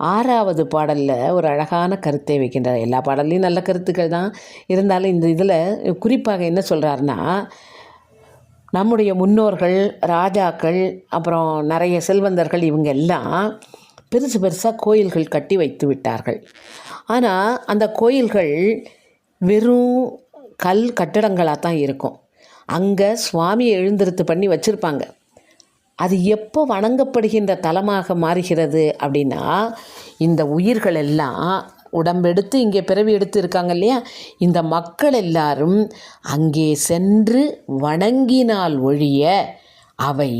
6வது பாடலில் ஒரு அழகான கருத்தை வைக்கின்றார். எல்லா பாடல்லையும் நல்ல கருத்துக்கள் தான் இருந்தாலும் இந்த இதில் குறிப்பாக என்ன சொல்கிறாருன்னா, நம்முடைய முன்னோர்கள், ராஜாக்கள், அப்புறம் நிறைய செல்வந்தர்கள் இவங்க எல்லாம் பெருசு பெருசாக கோயில்கள் கட்டி வைத்து விட்டார்கள். ஆனால் அந்த கோயில்கள் வெறும் கல் கட்டடங்களாக தான் இருக்கும். அங்கே சுவாமியை எழுந்திருத்து பண்ணி வச்சுருப்பாங்க. அது எப்போ வணங்கப்படுகின்ற தலமாக மாறுகிறது அப்படின்னா, இந்த உயிர்கள் எல்லாம் உடம்பெடுத்து இங்கே பிறவி எடுத்து இருக்காங்க இல்லையா, இந்த மக்கள் எல்லாரும் அங்கே சென்று வணங்கினால் ஒழிய அவை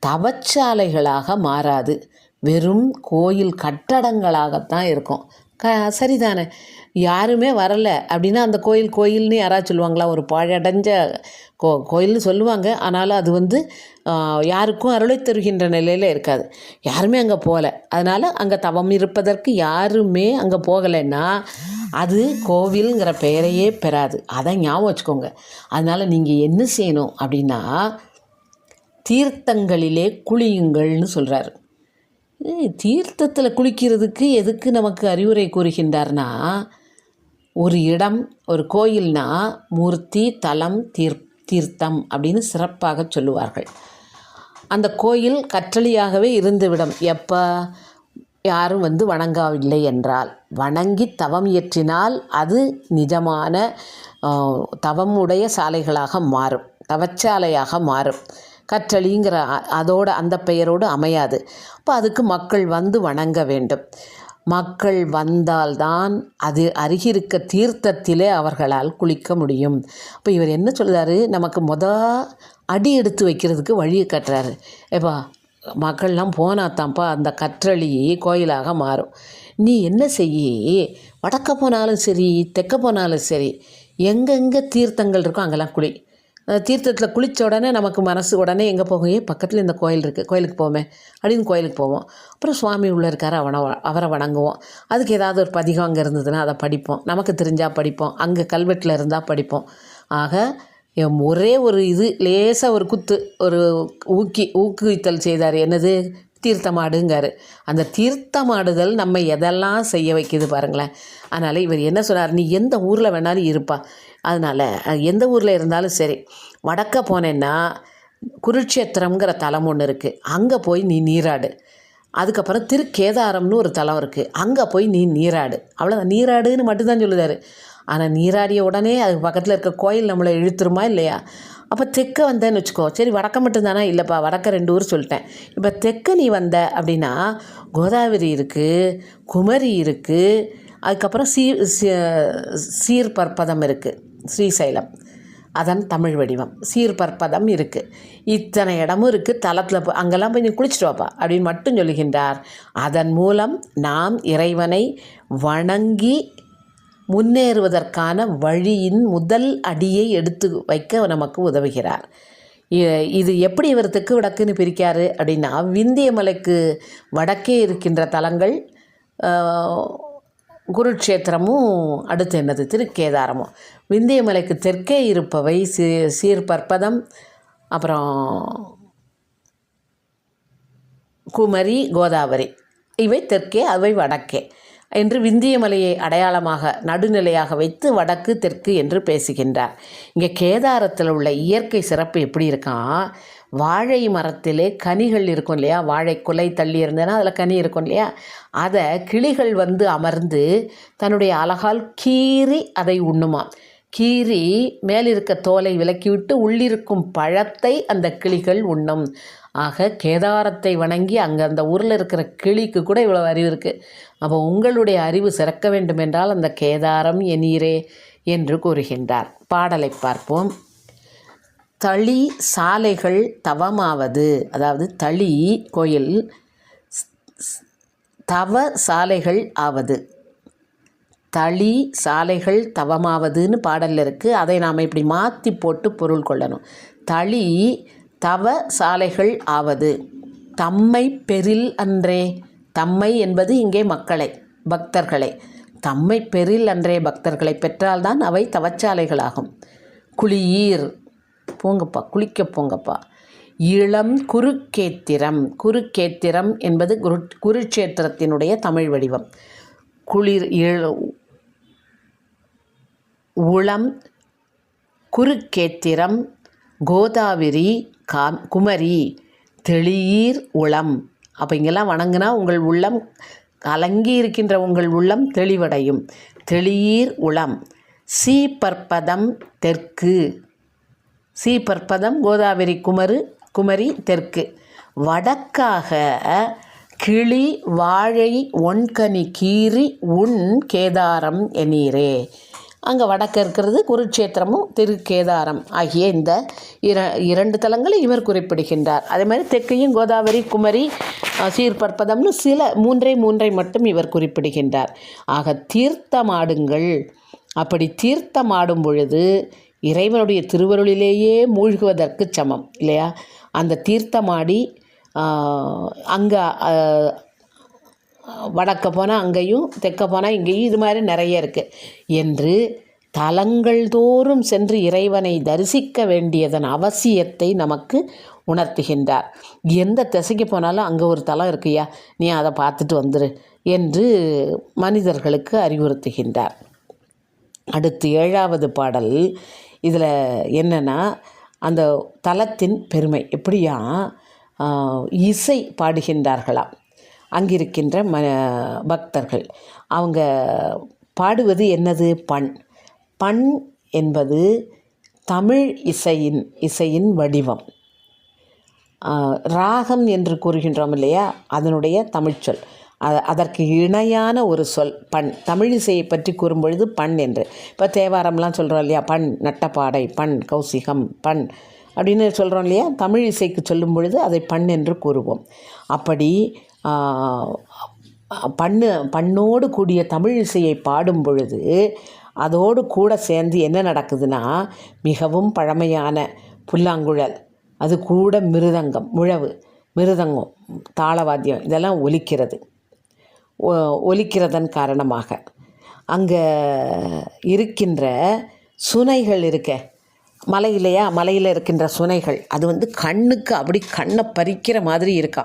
தவச்சாலைகளாக மாறாது, வெறும் கோயில் கட்டடங்களாகத்தான் இருக்கும். சரிதானே? யாருமே வரலை அப்படின்னா அந்த கோயில்னு யாராவது சொல்லுவாங்களா? ஒரு பாழடைஞ்ச கோயில்னு சொல்லுவாங்க. ஆனாலும் அது யாருக்கும் அருளை தருகின்ற நிலையில் இருக்காது. யாருமே அங்கே போகல. அதனால் அங்கே தவம் இருப்பதற்கு யாருமே அங்கே போகலைன்னா அது கோவில்ங்கிற பெயரையே பெறாது. அதை ஞாபகம் வச்சுக்கோங்க. அதனால் நீங்கள் என்ன செய்யணும் அப்படின்னா, தீர்த்தங்களிலே குளியுங்கள்னு சொல்கிறாரு. தீர்த்தத்தில் குளிக்கிறதுக்கு எதுக்கு நமக்கு அறிவுரை கூறுகின்றார்னா, ஒரு இடம், ஒரு கோயில்னா மூர்த்தி, தலம், தீர்த்தம் அப்படின்னு சிறப்பாக சொல்லுவார்கள். அந்த கோயில் கற்றளியாகவே இருந்துவிடும். எப்போ யாரும் வணங்கவில்லை என்றால், வணங்கி தவம் இயற்றினால் அது நிஜமான தவமுடைய சாலைகளாக மாறும், தவச்சாலையாக மாறும். கற்றளிங்கிற அந்த பெயரோடு அமையாது. அப்போ அதுக்கு மக்கள் வணங்க வேண்டும். மக்கள் வந்தால்தான் அது அருகிருக்க தீர்த்தத்திலே அவர்களால் குளிக்க முடியும். அப்போ இவர் என்ன சொல்கிறாரு, நமக்கு அடி எடுத்து வைக்கிறதுக்கு வழியை கட்டுறாரு. ஏப்பா, மக்கள்லாம் போனாத்தான்ப்பா அந்த கற்றளி கோயிலாக மாறும். நீ என்ன செய்யி, வடக்க போனாலும் சரி தெற்க போனாலும் சரி, எங்கெங்கே தீர்த்தங்கள் இருக்கோ அங்கெல்லாம் குளி. தீர்த்தத்தில் குளித்த உடனே நமக்கு மனசு உடனே எங்கே போகும், பக்கத்தில் இந்த கோயில் இருக்குது, கோயிலுக்கு போவோமே அப்படின்னு கோயிலுக்கு போவோம். அப்புறம் சுவாமி உள்ளே இருக்கார், அவரை வணங்குவோம். அதுக்கு ஏதாவது ஒரு பதிகம் அங்கே இருந்ததுன்னா அதை படிப்போம். நமக்கு தெரிஞ்சால் படிப்போம், அங்கே கல்வெட்டில் இருந்தால் படிப்போம். ஆக ஒரே ஒரு லேசாக ஒரு குத்து, ஒரு ஊக்குவித்தல் செய்தார். என்னது? தீர்த்தமாடுங்காரு. அந்த தீர்த்தமாடுதல் நம்ம எதெல்லாம் செய்ய வைக்கிது பாருங்களேன். அதனால் இவர் என்ன சொன்னார், நீ எந்த ஊரில் வேணாலும் இருப்பா, அதனால் எந்த ஊரில் இருந்தாலும் சரி, வடக்க போனேன்னா குருட்சேத்திரம்ங்கிற தலம் ஒன்று இருக்குது, அங்கே போய் நீ நீராடு. அதுக்கப்புறம் திருக்கேதாரம்னு ஒரு தலம் இருக்குது, அங்கே போய் நீ நீராடு. அவ்வளோதான், நீராடுன்னு மட்டும்தான் சொல்லுதார். ஆனால் நீராடிய உடனே அதுக்கு பக்கத்தில் இருக்க கோயில் நம்மளை இழுத்துருமா இல்லையா? அப்போ தெற்க வந்தேன்னு வச்சுக்கோ, சரி வடக்க மட்டும்தானா? இல்லைப்பா, வடக்க 2 ஊர் சொல்லிட்டேன். இப்போ தெற்க நீ வந்த அப்படின்னா கோதாவரி இருக்குது, குமரி இருக்குது, அதுக்கப்புறம் சீர்பற்பதம் இருக்குது, ஸ்ரீசைலம் அதன் தமிழ் வடிவம் சீர்பற்பதம் இருக்குது. இத்தனை இடமும் இருக்குது தலத்தில், அங்கெல்லாம் போய் நீ குளிச்சுட்டு வாப்பா அப்படின்னு மட்டும் சொல்லுகின்றார். அதன் மூலம் நாம் இறைவனை வணங்கி முன்னேறுவதற்கான வழியின் முதல் அடியை எடுத்து வைக்க நமக்கு உதவுகிறார். இது எப்படி இவர் தெற்கு வடக்குன்னு பிரிக்காரு அப்படின்னா, விந்திய மலைக்கு வடக்கே இருக்கின்ற தலங்கள் குருட்சேத்திரமும், அடுத்து என்னது திருக்கேதாரமும். விந்திய மலைக்கு தெற்கே இருப்பவை சீர்பற்பதம், அப்புறம் குமரி, கோதாவரி. இவை தெற்கே, அவை வடக்கே என்று விந்திய மலையை அடையாளமாக நடுநிலையாக வைத்து வடக்கு தெற்கு என்று பேசுகின்றார். இங்கே கேதாரத்தில் உள்ள இயற்கை சிறப்பு எப்படி இருக்கான், வாழை மரத்திலே கனிகள் இருக்கும் இல்லையா, வாழை குலை தள்ளி இருந்ததுன்னா அதில் கனி இருக்கும் இல்லையா, அதை கிளிகள் அமர்ந்து தன்னுடைய அலகால் கீறி அதை உண்ணுமா. கீறி மேலிருக்க தோலை விலக்கிவிட்டு உள்ளிருக்கும் பழத்தை அந்த கிளிகள் உண்ணும். ஆக கேதாரத்தை வணங்கி அங்கே அந்த ஊரில் இருக்கிற கிளிக்கு கூட இவ்வளோ அறிவு இருக்குது. அப்போ உங்களுடைய அறிவு சிறக்க வேண்டும் என்றால் அந்த கேதாரம் எனீரே என்று கூறுகின்றார். பாடலை பார்ப்போம். தளி சாலைகள் தவமாவது, அதாவது தளி கோயில் தவ சாலைகள் ஆவது, தளி சாலைகள் தவமாவதுன்னு பாடலில் இருக்குது. அதை நாம் இப்படி மாற்றி போட்டு பொருள் கொள்ளணும். தளி தவ சாலைகள் ஆவது, தம்மை பெறில் அன்றே. தம்மை என்பது இங்கே மக்களை, பக்தர்களை. தம்மை பெறில் அன்றே, பக்தர்களை பெற்றால்தான் அவை தவச்சாலைகளாகும். குளியீர், போங்கப்பா, குளிக்க போங்கப்பா. இளம் குருக்கேத்திரம். குருக்கேத்திரம் என்பது குருட்சேத்திரத்தினுடைய தமிழ் வடிவம். குளிர் உளம் குருக்கேத்திரம் கோதாவரி குமரி தெளியீர் உளம். அப்போ இங்கெல்லாம் வணங்குனா உங்கள் உள்ளம் கலங்கி இருக்கின்ற உங்கள் உள்ளம் தெளிவடையும். தெளியீர் உளம். சீபற்பதம் தெற்கு. சீபற்பதம் கோதாவரி குமரி தெற்கு. வடக்காக கிளி வாழை ஒன்கனி கீறி உன் கேதாரம் எனீரே. அங்கே வடக்கு இருக்கிறது குருட்சேத்திரமும் திருக்கேதாரம் ஆகிய இந்த இரண்டு தலங்களை இவர் குறிப்பிடுகின்றார். அதே மாதிரி தெற்கையும் கோதாவரி குமரி சீர்பற்பதம்னு சில மூன்றை மட்டும் இவர் குறிப்பிடுகின்றார். ஆக தீர்த்தமாடுங்கள். அப்படி தீர்த்தமாடும் பொழுது இறைவனுடைய திருவருளிலேயே மூழ்குவதற்கு சமம் இல்லையா? அந்த தீர்த்தமாடி அங்கே வடக்க போனால் அங்கேயும் தெற்க போனால் இங்கேயும் இது மாதிரி நிறைய இருக்குது என்று தலங்கள் தோறும் சென்று இறைவனை தரிசிக்க வேண்டியதன் அவசியத்தை நமக்கு உணர்த்துகின்றார். எந்த திசைக்கு போனாலும் அங்கே ஒரு தலம் இருக்குயா, நீ அதை பார்த்துட்டு வந்துரு என்று மனிதர்களுக்கு அறிவுறுத்துகின்றார். அடுத்து 7வது பாடல். இதில் என்னென்னா அந்த தலத்தின் பெருமை எப்படியா இசை பாடுகின்றார்களாம் அங்கிருக்கின்ற பக்தர்கள். அவங்க பாடுவது என்னது? பண் என்பது தமிழ் இசையின் வடிவம். ராகம் என்று கூறுகின்றோம் இல்லையா, அதனுடைய தமிழ்ச்சொல். அதற்கு இணையான ஒரு சொல் பண். தமிழ் இசையை பற்றி கூறும்பொழுது பண் என்று. இப்போ தேவாரம்லாம் சொல்கிறோம் இல்லையா, பண் நட்டப்பாடை, பண் கௌசிகம், பண் அப்படின்னு சொல்கிறோம் இல்லையா. தமிழ் இசைக்கு சொல்லும் பொழுது அதை பண் என்று கூறுவோம். அப்படி பண்ணோடு கூடிய தமிழ் இசையை பாடும் பொழுது அதோடு கூட சேர்ந்து என்ன நடக்குதுன்னா, மிகவும் பழமையான புல்லாங்குழல், அது கூட மிருதங்கம், மிருதங்கம், தாளவாத்தியம் இதெல்லாம் ஒலிக்கிறதன் காரணமாக அங்கே இருக்கின்ற சுனைகள் இருக்க, மலை இல்லையா, மலையில் இருக்கின்ற சுனைகள் அது கண்ணுக்கு அப்படி கண்ணை பறிக்கிற மாதிரி இருக்கா.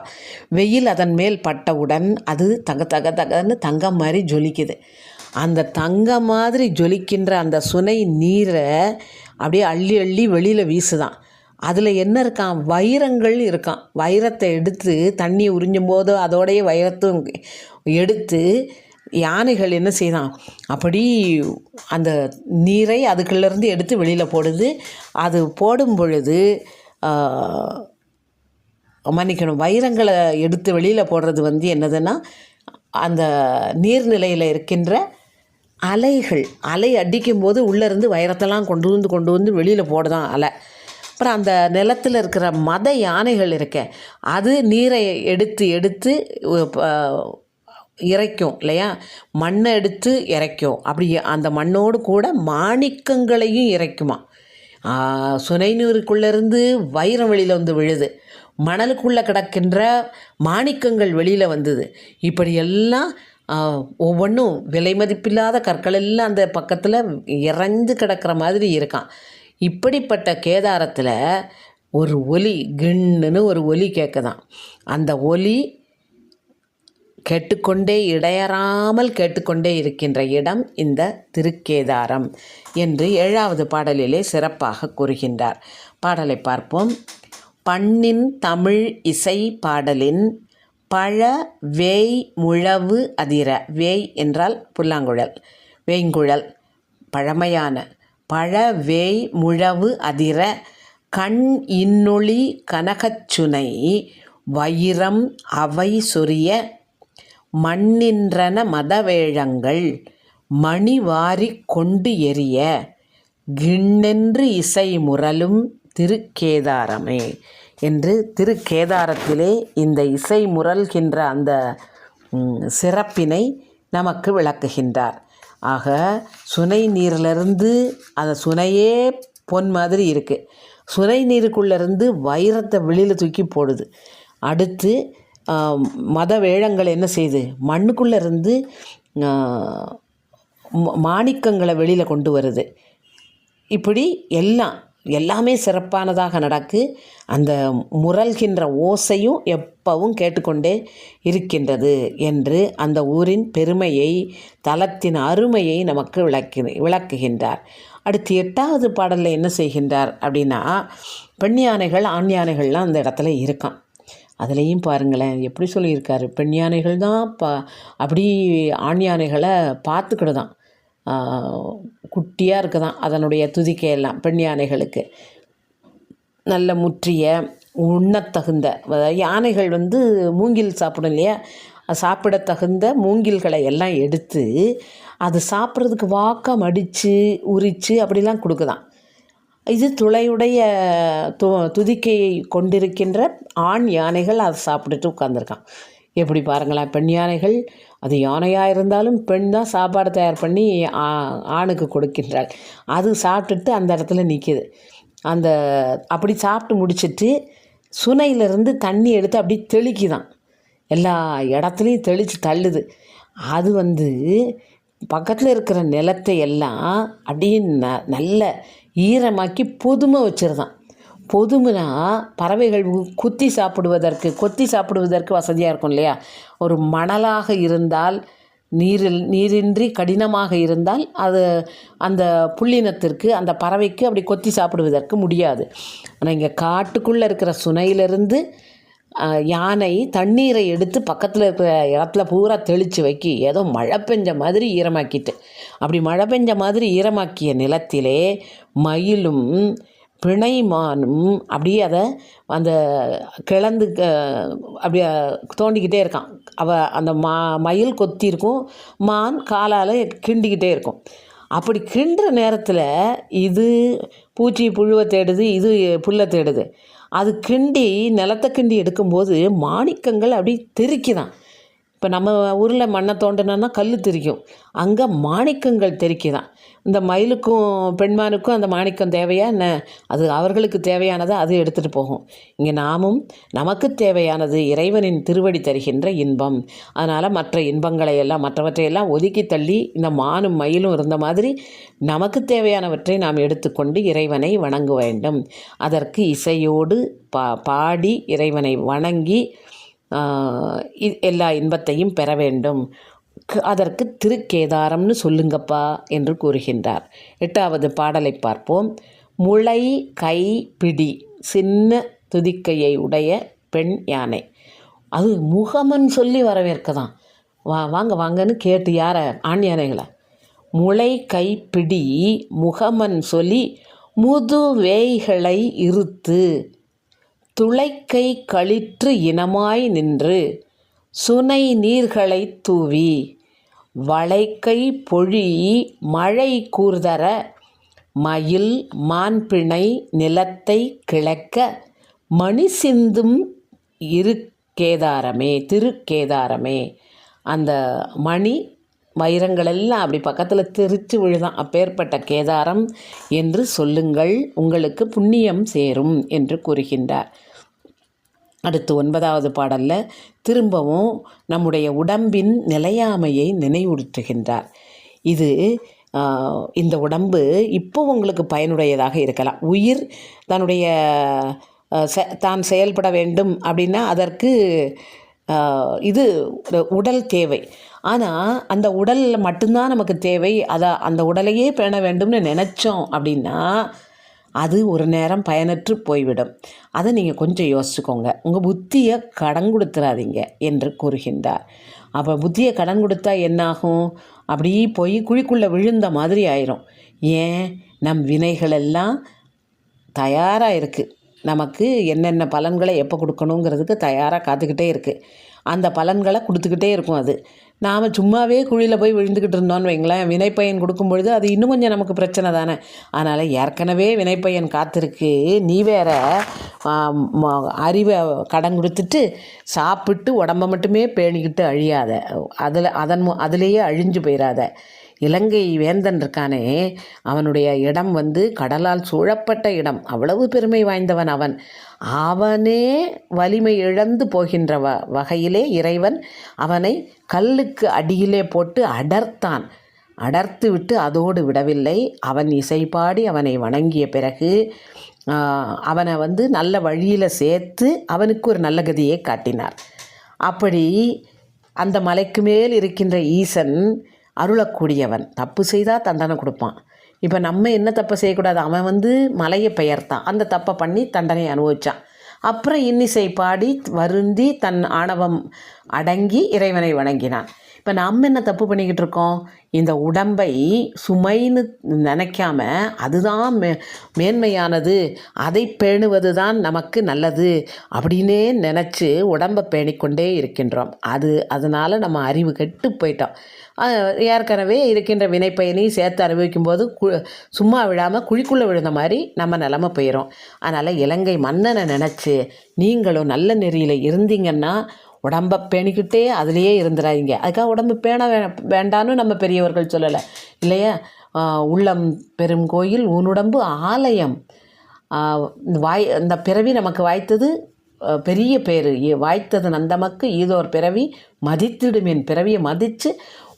வெயில் அதன் மேல் பட்டவுடன் அது தகன்னு தங்கம் மாதிரி ஜொலிக்குது. அந்த தங்கம் மாதிரி ஜொலிக்கின்ற அந்த சுனை நீரை அப்படியே அள்ளி அள்ளி வெளியில் வீசுதான். அதில் என்ன இருக்கான்? வைரங்கள் இருக்கான். வைரத்தை எடுத்து தண்ணி உறிஞ்சும் போது அதோடைய வைரத்தும் எடுத்து யானைகள் என்ன செய்தான், அப்படி அந்த நீரை அதுக்குள்ளேருந்து எடுத்து வெளியில் போடுது. அது போடும் பொழுது மன்னிக்கணும், வைரங்களை எடுத்து வெளியில் போடுறது என்னதுன்னா, அந்த நீர்நிலையில் இருக்கின்ற அலை அடிக்கும்போது உள்ளேருந்து வைரத்தெல்லாம் கொண்டு வந்து வெளியில் போடுதான் அலை. அப்புறம் அந்த நிலத்தில் இருக்கிற மத யானைகள் இருக்க, அது நீரை எடுத்து இறைக்கும் இல்லையா, மண்ணை எடுத்து இறைக்கும். அப்படி அந்த மண்ணோடு கூட மாணிக்கங்களையும் இறைக்குமா. சுனை நீருக்குள்ளேருந்து வைரம் வெளியில் வந்து விழுது, மணலுக்குள்ளே கிடக்கின்ற மாணிக்கங்கள் வெளியில் வந்தது. இப்படியெல்லாம் ஒவ்வொன்றும் விலை மதிப்பில்லாத கற்கள் எல்லாம் அந்த பக்கத்தில் இறைந்து கிடக்கிற மாதிரி இருக்கான். இப்படிப்பட்ட கேதாரத்தில் ஒரு ஒலி கிண்ணுன்னு ஒரு ஒலி கேட்குதான். அந்த ஒலி இடையறாமல் கேட்டுக்கொண்டே இருக்கின்ற இடம் இந்த திருக்கேதாரம் என்று 7வது பாடலிலே சிறப்பாக கூறுகின்றார். பாடலை பார்ப்போம். பண்ணின் தமிழ் இசை பாடலின் பழ வேய் முழவு அதிர. வேய் என்றால் புல்லாங்குழல், வேய்ங்குழல், பழமையான பழ வேய் முழவு அதிர கண் இன்னொளி கனகச்சுனை வைரம் அவை சொரிய மண்ணின்றன மதவேழங்கள் மணிவாரி கொண்டு எரிய கிண்ணென்று இசை முரலும் திருக்கேதாரமே என்று திருக்கேதாரத்திலே இந்த இசை முரல்கின்ற அந்த சிறப்பினை நமக்கு விளக்குகின்றார். ஆக சுனை நீரிலிருந்து அந்த சுனையே பொன் மாதிரி இருக்குது. சுனை நீருக்குள்ளேருந்து வைரத்தை வெளியில் தூக்கி போடுது. அடுத்து மத வேழங்கள் என்ன செய்யுது, மண்ணுக்குள்ளேருந்து மாணிக்கங்களை வெளியில் கொண்டு வருது. இப்படி எல்லாம் எல்லாமே சிறப்பானதாக நடக்கு. அந்த முரல்கின்ற ஓசையும் எப்பவும் கேட்டுக்கொண்டே இருக்கின்றது என்று அந்த ஊரின் பெருமையை, தலத்தின் அருமையை நமக்கு விளக்குகின்றார். அடுத்து 8வது பாடலில் என்ன செய்கின்றார் அப்படின்னா, பெண் யானைகள் ஆண் யானைகள்லாம் அந்த இடத்துல இருக்கான். அதுலேயும் பாருங்களேன் எப்படி சொல்லியிருக்காரு. பெண் யானைகள் தான் அப்படி ஆண் யானைகளை பார்த்துக்கிடுதான், குட்டியாக இருக்குதான் அதனுடைய துதிக்கையெல்லாம். பெண் யானைகளுக்கு நல்ல முற்றிய உண்ணத்தகுந்த, யானைகள் வந்து மூங்கில் சாப்பிடும் இல்லையா, சாப்பிட தகுந்த மூங்கில்களை எல்லாம் எடுத்து அது சாப்பிட்றதுக்கு வாக்க மடித்து உரித்து அப்படிலாம் கொடுக்குதான். இது துளையுடைய துதிக்கையை கொண்டிருக்கின்ற ஆண் யானைகள் அதை சாப்பிட்டுட்டு உட்காந்துருக்கான். எப்படி பாருங்களேன், பெண் யானைகள், அது யானையாக இருந்தாலும் பெண் தான் சாப்பாடு தயார் பண்ணி ஆணுக்கு கொடுக்கின்றாள். அது சாப்பிட்டுட்டு அந்த இடத்துல நிற்கிது. அந்த அப்படி சாப்பிட்டு முடிச்சுட்டு சுனையிலிருந்து தண்ணி எடுத்து அப்படி தெளிக்குதான், எல்லா இடத்துலையும் தெளித்து தள்ளுது. அது வந்து பக்கத்தில் இருக்கிற நிலத்தை எல்லாம் அப்படியே நல்ல ஈரமாக்கி பொதுமை வச்சுருதான். பொதுமைனா பறவைகள் கொத்தி சாப்பிடுவதற்கு வசதியாக இருக்கும் இல்லையா. ஒரு மணலாக இருந்தால், நீரின்றி கடினமாக இருந்தால் அது அந்த புள்ளினத்திற்கு, அந்த பறவைக்கு அப்படி கொத்தி சாப்பிடுவதற்கு முடியாது. ஆனால் இங்கே காட்டுக்குள்ளே இருக்கிற சுனையிலிருந்து யானை தண்ணீரை எடுத்து பக்கத்தில் இருக்கிற இடத்துல பூரா தெளித்து வைக்கி, ஏதோ மழை பெஞ்ச மாதிரி ஈரமாக்கிட்டு, அப்படி மழை பெஞ்ச மாதிரி ஈரமாக்கிய நிலத்திலே மயிலும் பிணைமானும் அப்படியே அதை அந்த கிளந்து அப்படியே தோண்டிக்கிட்டே இருக்கான். அந்த மயில் கொத்தி இருக்கும், மான் காலால் கிண்டிக்கிட்டே இருக்கும். அப்படி கிண்டுற நேரத்தில் இது பூச்சி புழுவை தேடுது, இது புல்லை தேடுது. அது நிலத்தை கிண்டி எடுக்கும்போது மாணிக்கங்கள் அப்படி தெறிக்குதான். இப்போ நம்ம ஊரில் மண்ணை தோண்டினோன்னா கல் தெரிக்கும், அங்கே மாணிக்கங்கள் தெரிக்குதான். இந்த மயிலுக்கும் பெண்மானுக்கும் அந்த மாணிக்கம் தேவையா என்ன? அது அவர்களுக்கு தேவையானதை அது எடுத்துகிட்டு போகும். இங்கே நாமும் நமக்கு தேவையானது இறைவனின் திருவடி தருகின்ற இன்பம். அதனால் மற்ற மற்றவற்றையெல்லாம் ஒதுக்கி தள்ளி இந்த மானும் மயிலும் இருந்த மாதிரி நமக்கு தேவையானவற்றை நாம் எடுத்துக்கொண்டு இறைவனை வணங்க வேண்டும். அதற்கு இசையோடு பாடி இறைவனை வணங்கி எல்லா இன்பத்தையும் பெற வேண்டும். அதற்கு திருக்கேதாரம்னு சொல்லுங்கப்பா என்று கூறுகின்றார். 8வது பாடலை பார்ப்போம். முளை கை பிடி சின்ன துதிக்கையை உடைய பெண் யானை. அது முகமன் சொல்லி வரவேற்கதான். வாங்க வாங்கன்னு கேட்டு யாரை? ஆண் யானைகளை. முளை கை பிடி முகமன் சொல்லி முதுவேய்களை இருத்து துளைக்கை களிற்று இனமாய் நின்று சுனை நீர்களை தூவி வளைக்கை பொழி மழை கூர்தர மயில் மான்பிணை நிலத்தை கிழக்க மணி சிந்தும் திருக்கேதாரமே. அந்த மணி வைரங்களெல்லாம் அப்படி பக்கத்தில் தெரித்து விழுதான். அப்பேற்பட்ட கேதாரம் என்று சொல்லுங்கள், உங்களுக்கு புண்ணியம் சேரும் என்று கூறுகின்றார். அடுத்து 9வது பாடலில் திரும்பவும் நம்முடைய உடம்பின் நிலையாமையை நினைவுறுத்துகின்றார். இந்த உடம்பு இப்போ உங்களுக்கு பயனுடையதாக இருக்கலாம். உயிர் தான் செயல்பட வேண்டும் அப்படின்னா அதற்கு இது உடல் தேவை. ஆனால் அந்த உடல் மட்டும்தான் நமக்கு தேவை. அந்த உடலையே பேண வேண்டும்னு நினச்சோம் அப்படின்னா அது ஒரு நேரம் பயனற்று போய்விடும். அதை நீங்கள் கொஞ்சம் யோசிச்சுக்கோங்க. உங்கள் புத்தியை கடன் கொடுத்துடாதீங்க என்று கூறுகின்றார். அப்போ புத்தியை கடன் கொடுத்தா என்னாகும்? அப்படி போய் குழிக்குள்ளே விழுந்த மாதிரி ஆயிரும். ஏன்? நம் வினைகளெல்லாம் தயாராக இருக்குது. நமக்கு என்னென்ன பலன்களை எப்போ கொடுக்கணுங்கிறதுக்கு தயாராக காத்துக்கிட்டே இருக்குது. அந்த பலன்களை கொடுத்துக்கிட்டே இருக்கும். அது நாம் சும்மாவே குழியில் போய் விழுந்துக்கிட்டு இருந்தோன்னு வைங்களேன், வினைப்பயன் கொடுக்கும் பொழுது அது இன்னும் கொஞ்சம் நமக்கு பிரச்சனை தானே. அதனால் ஏற்கனவே வினைப்பயன் காத்திருக்கு, நீ வேற அறிவை கடன் கொடுத்துட்டு சாப்பிட்டு உடம்பை மட்டுமே பேணிக்கிட்டு அழியாத, அதிலேயே அழிஞ்சு போயிடாத. இலங்கை வேந்தன் இருக்கானே, அவனுடைய இடம் கடலால் சூழப்பட்ட இடம். அவ்வளவு பெருமை வாய்ந்தவன் அவன். அவனே வலிமை இழந்து போகின்ற வகையிலே இறைவன் அவனை கல்லுக்கு அடியிலே போட்டு அடர்த்தான். அடர்த்து விட்டு அதோடு விடவில்லை. அவன் இசைபாடி அவனை வணங்கிய பிறகு அவனை நல்ல வழியில் சேர்த்து அவனுக்கு ஒரு நல்ல கதியை காட்டினார். அப்படி அந்த மலைக்கு மேல் இருக்கின்ற ஈசன் அருளக்கூடியவன். தப்பு செய்தால் தண்டனை கொடுப்பான். இப்போ நம்ம என்ன தப்பை செய்யக்கூடாது? அவன் மலையை பெயர்த்தான், அந்த தப்பை பண்ணி தண்டனை அனுபவித்தான். அப்புறம் இன்னிசை பாடி வருந்தி தன் ஆணவம் அடங்கி இறைவனை வணங்கினான். இப்போ நம்ம என்ன தப்பு பண்ணிக்கிட்டு இருக்கோம்? இந்த உடம்பை சுமைன்னு நினைக்காம அதுதான் மேன்மையானது, அதை பேணுவது தான் நமக்கு நல்லது அப்படின்னே நினச்சி உடம்பை பேணிக்கொண்டே இருக்கின்றோம். அதனால் நம்ம அறிவு கெட்டு போயிட்டோம். ஏற்கனவே இருக்கின்ற வினைப்பயனையும் சேர்த்து அனுபவிக்கும் போது சும்மா விழாமல் குழிக்குள்ளே விழுந்த மாதிரி நம்ம நிலமை போயிடும். அதனால் இலங்கை மன்னனை நினச்சி நீங்களும் நல்ல நெறியில் இருந்தீங்கன்னா உடம்பை பேணிக்கிட்டே அதிலேயே இருந்துடாதீங்க. அதுக்காக உடம்பு பேண வேண்டான்னு நம்ம பெரியவர்கள் சொல்லலை இல்லையா? உள்ளம் பெரும் கோயில் உன்னுடம்பு ஆலயம். இந்த பிறவி நமக்கு வாய்த்தது பெரிய பேர். வாய்த்தது நந்தமக்கு ஈதோர் பிறவி மதித்திடுமேன். பிறவியை மதித்து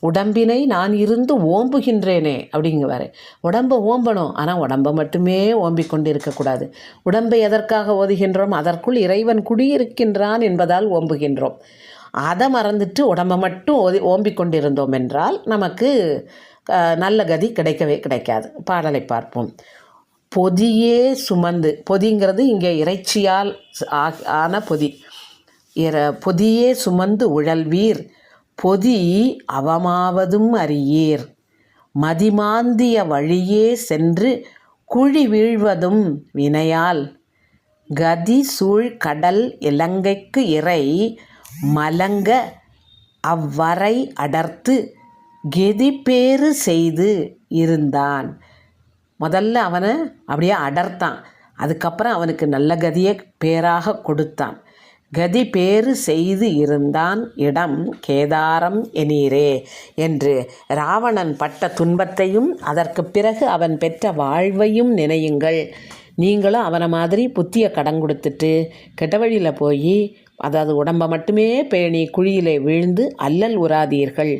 உடம்பினை நான் இருந்து ஓம்புகின்றேனே அப்படிங்குவார். உடம்பை ஓம்பணும், ஆனால் உடம்பை மட்டுமே ஓம்பிக்கொண்டு இருக்கக்கூடாது. உடம்பை எதற்காக ஓதுகின்றோம்? அதற்குள் இறைவன் குடியிருக்கின்றான் என்பதால் ஓம்புகின்றோம். அதை மறந்துட்டு உடம்பை மட்டும் ஓம்பிக்கொண்டிருந்தோம் என்றால் நமக்கு நல்ல கதி கிடைக்கவே கிடைக்காது. பாடலை பார்ப்போம். பொதியே சுமந்து, பொதிங்கிறது இங்கே இறைச்சியால் ஆன பொதி. பொதியே சுமந்து உழல்வீர் பொதி அவமாவதும் அறியீர் மதிமாந்திய வழியே சென்று குழி வீழ்வதும் வினையால் கதி சூழ் கடல் இலங்கைக்கு இறை மலங்க அவ்வரை அடர்த்து கெதிப்பேறு செய்து இருந்தான். முதல்ல அவனை அப்படியே அடர்த்தான், அதுக்கப்புறம் அவனுக்கு நல்ல கதியை பேராக கொடுத்தான். கதி பேறு செய்து இருந்தான் இடம் கேதாரம் எனீரே என்று ராவணன் பட்ட துன்பத்தையும் அதற்கு பிறகு அவன் பெற்ற வாழ்வையும் நினையுங்கள். நீங்களும் அவனை மாதிரி புத்தியை கடன் கொடுத்துட்டு கெட்ட வழியில் போய் அதாவது உடம்பை மட்டுமே பேணி குழியிலே விழுந்து அல்லல் உறாதீர்கள்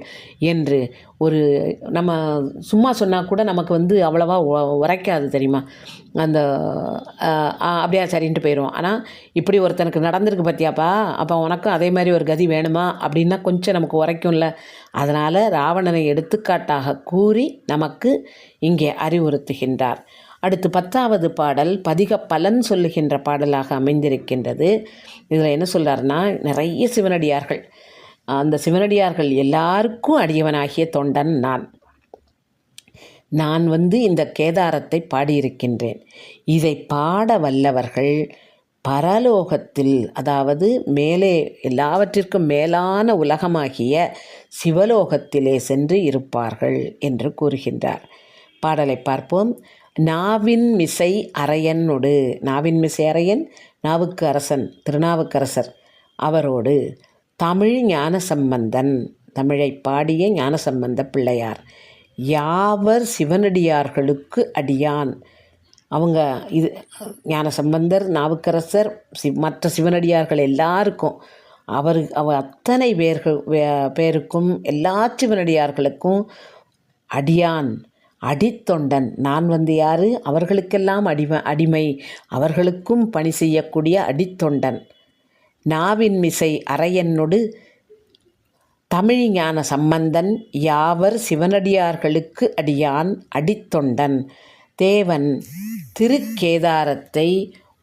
என்று ஒரு நம்ம சும்மா சொன்னால் கூட நமக்கு அவ்வளவா உரைக்காது தெரியுமா? அந்த அப்படியே சரின்ட்டு போயிடும். ஆனால் இப்படி ஒருத்தனுக்கு நடந்திருக்கு பார்த்தியாப்பா, அப்போ உனக்கும் அதே மாதிரி ஒரு கதி வேணுமா அப்படின்னா கொஞ்சம் நமக்கு உரைக்கும்ல. அதனால் ராவணனை எடுத்துக்காட்டாக கூறி நமக்கு இங்கே அறிவுறுத்துகின்றார். அடுத்து 10வது பாடல் பதிக பலன் சொல்லுகின்ற பாடலாக அமைந்திருக்கின்றது. இதில் என்ன சொல்கிறாருன்னா, நிறைய சிவனடியார்கள், அந்த சிவனடியார்கள் எல்லாருக்கும் அடியவனாகிய தொண்டன் நான் இந்த கேதாரத்தை பாடியிருக்கின்றேன். இதை பாட வல்லவர்கள் பரலோகத்தில், அதாவது மேலே எல்லாவற்றிற்கும் மேலான உலகமாகிய சிவலோகத்திலே சென்று இருப்பார்கள் என்று கூறுகின்றார். பாடலை பார்ப்போம். நாவின் மிசை அரையனோடு, நாவின் மிசை அரையன் நாவுக்கு அரசன் திருநாவுக்கரசர் அவரோடு தமிழ் ஞானசம்பந்தன், தமிழை பாடிய ஞானசம்பந்த பிள்ளையார், யாவர் சிவனடியார்களுக்கு அடியான். அவங்க இது ஞானசம்பந்தர், நாவுக்கரசர், மற்ற சிவனடியார்கள் எல்லாருக்கும் அவர் அத்தனை பேருக்கும் எல்லா சிவனடியார்களுக்கும் அடியான் அடித்தொண்டன். நான் யார்? அவர்களுக்கெல்லாம் அடிமை, அவர்களுக்கும் பணி செய்யக்கூடிய அடித்தொண்டன். நாவின் மிசை அரையனோடு தமிழ் ஞான சம்பந்தன் யாவர் சிவனடியார்களுக்கு அடியான் அடித்தொண்டன். தேவன் திருக்கேதாரத்தை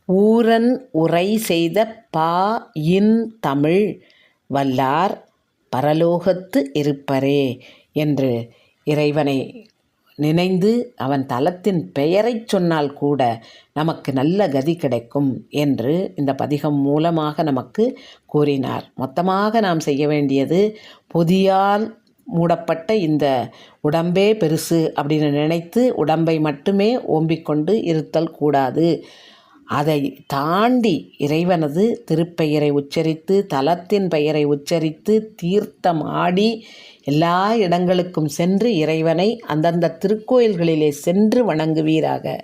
ஊரன் உரை செய்த இன் தமிழ் வல்லார் பரலோகத்து இருப்பரே என்று இறைவனை நினைந்து அவன் தலத்தின் பெயரை சொன்னால் கூட நமக்கு நல்ல கதி கிடைக்கும் என்று இந்த பதிகம் மூலமாக நமக்கு கூறினார். மொத்தமாக நாம் செய்ய வேண்டியது, பொதியால் மூடப்பட்ட இந்த உடம்பே பெருசு அப்படின்னு நினைத்து உடம்பை மட்டுமே ஓம்பிக்கொண்டு இருத்தல் கூடாது. அதை தாண்டி இறைவனது திருப்பெயரை உச்சரித்து தலத்தின் பெயரை உச்சரித்து தீர்த்தம் ஆடி எல்லா இடங்களுக்கும் சென்று இறைவனை அந்தந்த திருக்கோயில்களிலே சென்று வணங்குவீராக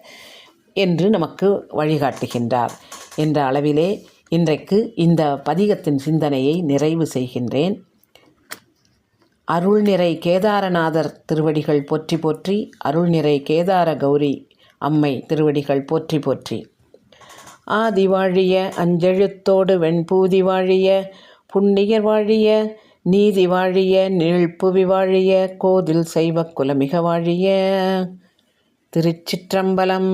என்று நமக்கு வழிகாட்டுகின்றார் என்ற அளவிலே இன்றைக்கு இந்த பதிகத்தின் சிந்தனையை நிறைவு செய்கின்றேன். அருள்நிறை கேதாரநாதர் திருவடிகள் போற்றி போற்றி. அருள்நிறை கேதார கௌரி அம்மை திருவடிகள் போற்றி போற்றி. ஆதி வாழிய அஞ்செழுத்தோடு வெண்பூதி வாழிய புண்ணியர் வாழிய நீதி வாழிய நீழ்ப்புவி வாழிய கோதில் செய்வ குலமிக வாழிய. திருச்சிற்றம்பலம்.